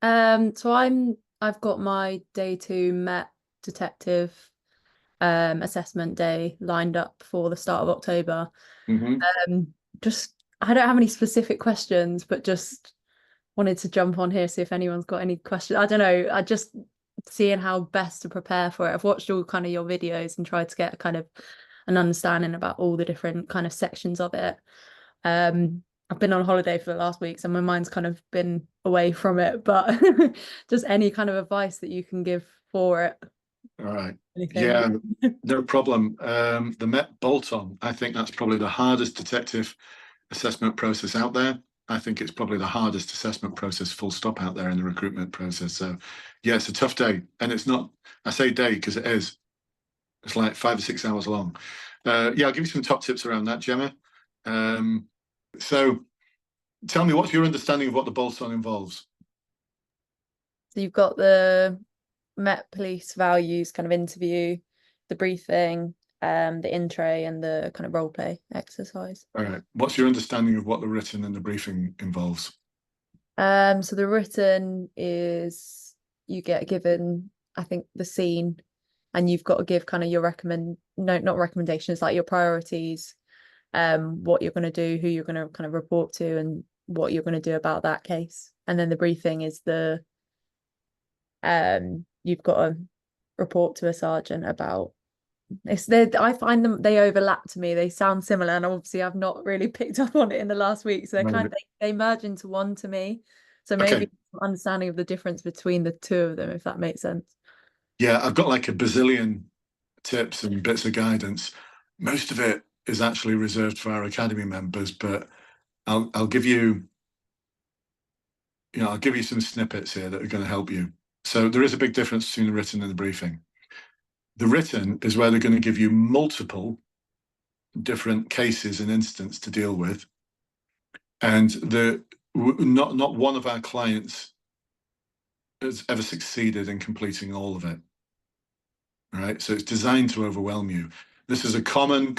So I've got my day two Met detective assessment day lined up for the start of October. Hmm. Just I don't have any specific questions, but just wanted to jump on here, see if anyone's got any questions. I don't know. I just seeing how best to prepare for it. I've watched all kind of your videos and tried to get kind of an understanding about all the different kind of sections of it. I've been on holiday for the last week, so my mind's kind of been away from it, but just any kind of advice that you can give for it. All right. Anything. Yeah, no problem. The Met bolt-on, I think that's probably the hardest detective assessment process out there. I think it's probably the hardest assessment process, full stop, out there in the recruitment process. So, yeah, it's a tough day. And it's not, I say day because it is. It's like 5 or 6 hours long. Yeah, I'll give you some top tips around that, Gemma. Um, so, tell me, what's your understanding of what the bolt-on involves? So you've got the Met Police values kind of interview, the briefing, the intro and the kind of role play exercise. All right. What's your understanding of what the written and the briefing involves? So the written is you get given, I think, the scene, and you've got to give kind of your no, not recommendations, like your priorities, what you're going to do, who you're going to kind of report to, and what you're going to do about that case. And then the briefing is you've got to report to a sergeant about I find they overlap to me. They sound similar, and obviously I've not really picked up on it in the last week. So Right. they merge into one to me. So Okay. maybe understanding of the difference between the two of them, if that makes sense. Yeah, I've got like a bazillion tips and bits of guidance. Most of it is actually reserved for our academy members, but I'll give you, I'll give you some snippets here that are going to help you. So there is a big difference between the written and the briefing. The written is where they're going to give you multiple different cases and incidents to deal with, and not one of our clients has ever succeeded in completing all of it. All right, so it's designed to overwhelm you. This is a common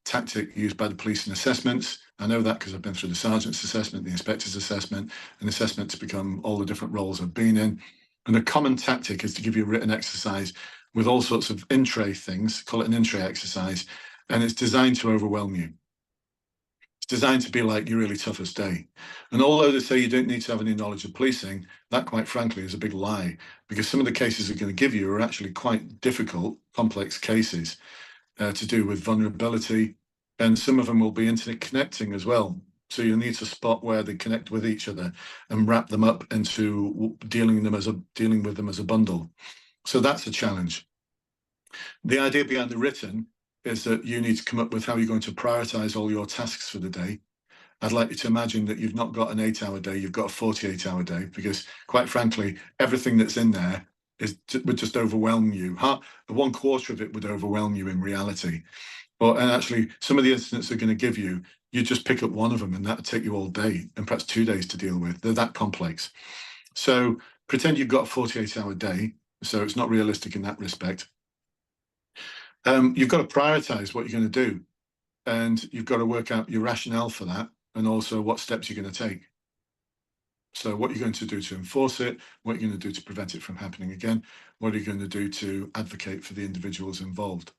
tactic used by the police in assessments. I know that because I've been through the sergeant's assessment, the inspector's assessment, and assessment to become all the different roles I've been in. And a common tactic is to give you a written exercise with all sorts of in-tray things, call it an in-tray exercise, and it's designed to overwhelm you. It's designed to be like your really toughest day. And although they say you don't need to have any knowledge of policing, that quite frankly is a big lie, because some of the cases they're going to give you are actually quite difficult, complex cases to do with vulnerability. And some of them will be internet connecting as well. So you'll need to spot where they connect with each other and wrap them up into dealing with them as a bundle. So that's a challenge. The idea behind the written is that you need to come up with how you're going to prioritize all your tasks for the day. I'd like you to imagine that you've not got an 8-hour day, you've got a 48-hour day, because quite frankly, everything that's in there would just overwhelm you. 1/4 of it would overwhelm you in reality. And actually, some of the incidents they're going to give you, you just pick up one of them and that would take you all day and perhaps 2 days to deal with. They're that complex. So pretend you've got a 48-hour day. So it's not realistic in that respect. You've got to prioritize what you're going to do, and you've got to work out your rationale for that and also what steps you're going to take. So what you're going to do to enforce it, what you're going to do to prevent it from happening again, what are you going to do to advocate for the individuals involved.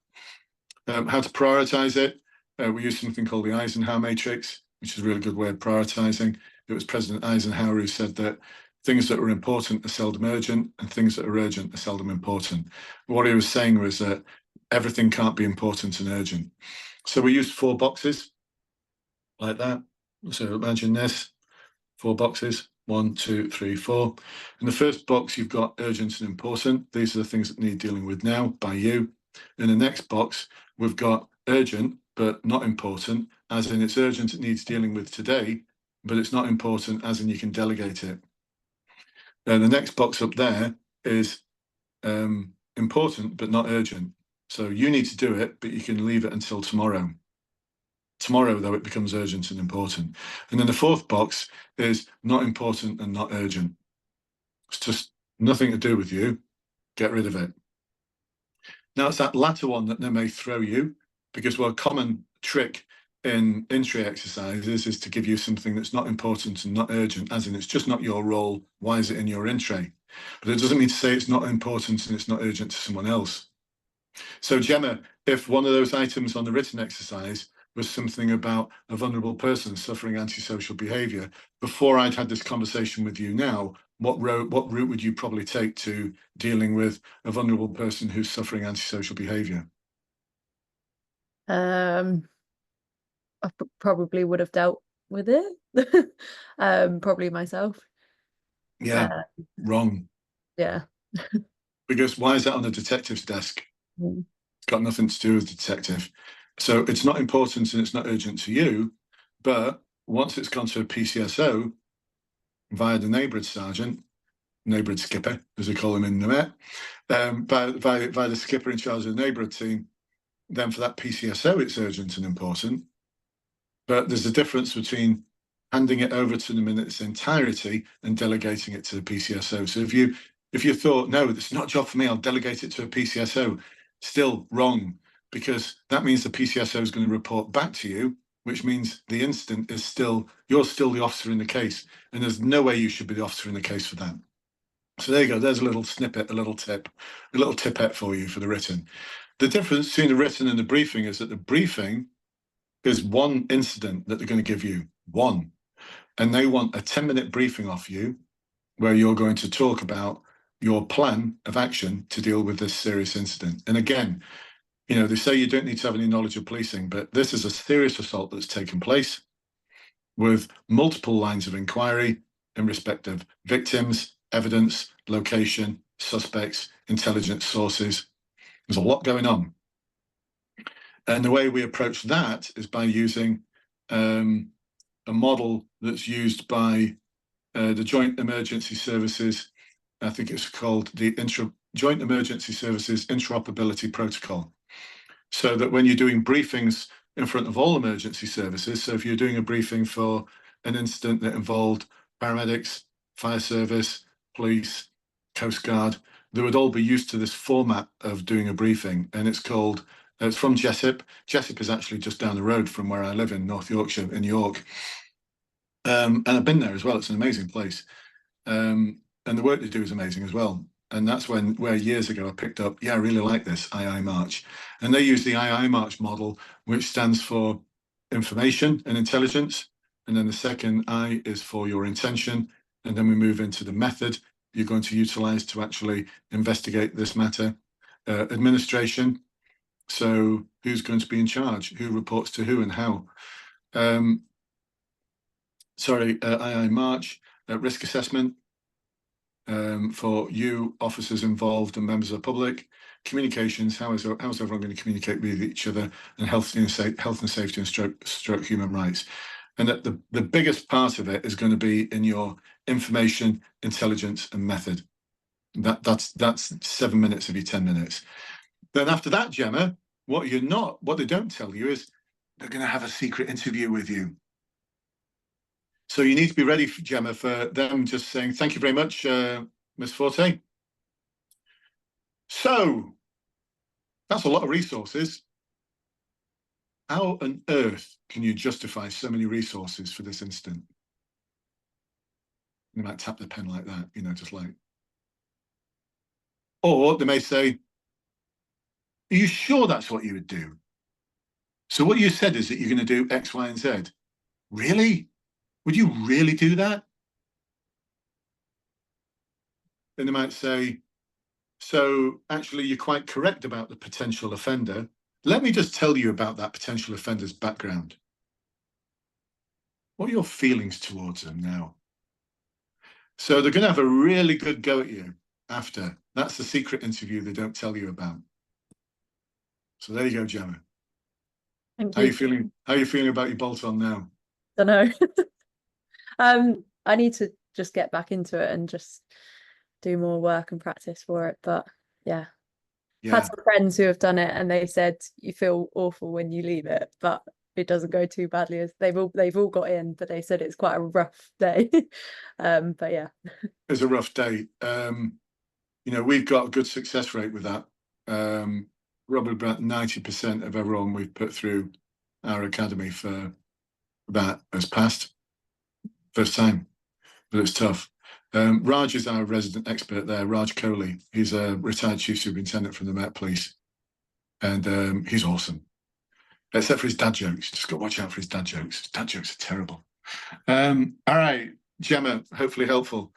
How to prioritize it. We use something called the Eisenhower matrix, which is a really good way of prioritizing. It was President Eisenhower who said that things that are important are seldom urgent and things that are urgent are seldom important. What he was saying was that everything can't be important and urgent. So we used 4 boxes like that. So imagine this, 4 boxes, 1, 2, 3, 4. In the first box, you've got urgent and important. These are the things that need dealing with now by you. In the next box, we've got urgent, but not important, as in it's urgent, it needs dealing with today, but it's not important, as in you can delegate it. And the next box up there is important, but not urgent. So you need to do it, but you can leave it until tomorrow. Tomorrow, though, it becomes urgent and important. And then the 4th box is not important and not urgent. It's just nothing to do with you. Get rid of it. Now, it's that latter one that they may throw you, because a common trick in entry exercises is to give you something that's not important and not urgent, as in it's just not your role. Why is it in your entry? But it doesn't mean to say it's not important and it's not urgent to someone else. So Gemma, if one of those items on the written exercise was something about a vulnerable person suffering antisocial behaviour, before I'd had this conversation with you now, what route would you probably take to dealing with a vulnerable person who's suffering antisocial behaviour? I probably would have dealt with it. Probably myself. Yeah, wrong. Yeah. Because why is that on a detective's desk? Mm. It's got nothing to do with the detective. So it's not important and it's not urgent to you, but once it's gone to a PCSO via the neighbourhood sergeant, neighbourhood skipper, as they call him in the Met, by the skipper in charge of the neighbourhood team, then for that PCSO it's urgent and important. But there's a difference between handing it over to them in its entirety and delegating it to the PCSO. So if you thought, no, it's not a job for me, I'll delegate it to a PCSO, still wrong, because that means the PCSO is going to report back to you, which means the incident is still, you're still the officer in the case, and there's no way you should be the officer in the case for that. So there you go, there's a little snippet, a little tipette for you for the written. The difference between the written and the briefing is that the briefing is one incident that they're going to give you, one, and they want a 10-minute briefing off you where you're going to talk about your plan of action to deal with this serious incident. And again, you know, they say you don't need to have any knowledge of policing, but this is a serious assault that's taken place with multiple lines of inquiry in respect of victims, evidence, location, suspects, intelligence sources. There's a lot going on. And the way we approach that is by using a model that's used by the Joint Emergency Services. I think it's called the Joint Emergency Services Interoperability Protocol. So that when you're doing briefings in front of all emergency services, so if you're doing a briefing for an incident that involved paramedics, fire service, police, Coast Guard, they would all be used to this format of doing a briefing. And it's called, it's from Jessup. Jessup is actually just down the road from where I live in North Yorkshire, in York. And I've been there as well. It's an amazing place. And the work they do is amazing as well. And that's where years ago I picked up, yeah, I really like this II March. And they use the II March model, which stands for information and intelligence. And then the second I is for your intention. And then we move into the method you're going to utilize to actually investigate this matter. Administration. So who's going to be in charge? Who reports to who and how? II March, risk assessment. For you, officers involved and members of the public, communications, how is everyone going to communicate with each other, and health and safety and stroke human rights. And that the biggest part of it is going to be in your information, intelligence, and method. That's 7 minutes of your 10 minutes. Then after that, Gemma, what they don't tell you is they're going to have a secret interview with you. So you need to be ready, Gemma, for them just saying, thank you very much, Ms. Forte. So that's a lot of resources. How on earth can you justify so many resources for this incident? They might tap the pen like that, you know, just like. Or they may say, are you sure that's what you would do? So what you said is that you're going to do X, Y, and Z. Really? Would you really do that? Then they might say, so actually you're quite correct about the potential offender. Let me just tell you about that potential offender's background. What are your feelings towards them now? So they're going to have a really good go at you after. That's the secret interview they don't tell you about. So there you go, Gemma. Thank How you. are you feeling? How are you feeling about your bolt-on now? Don't know. I need to just get back into it and just do more work and practice for it. But yeah. I've had some friends who have done it and they said you feel awful when you leave it, but it doesn't go too badly. As they've all got in, but they said it's quite a rough day. But yeah. It's a rough day. You know, we've got a good success rate with that. Probably about 90% of everyone we've put through our academy for that has passed. First time, but it's tough. Raj is our resident expert there, Raj Kohli. He's a retired chief superintendent from the Met Police, and he's awesome. Except for his dad jokes. Just got to watch out for his dad jokes. His dad jokes are terrible. All right, Gemma, hopefully helpful.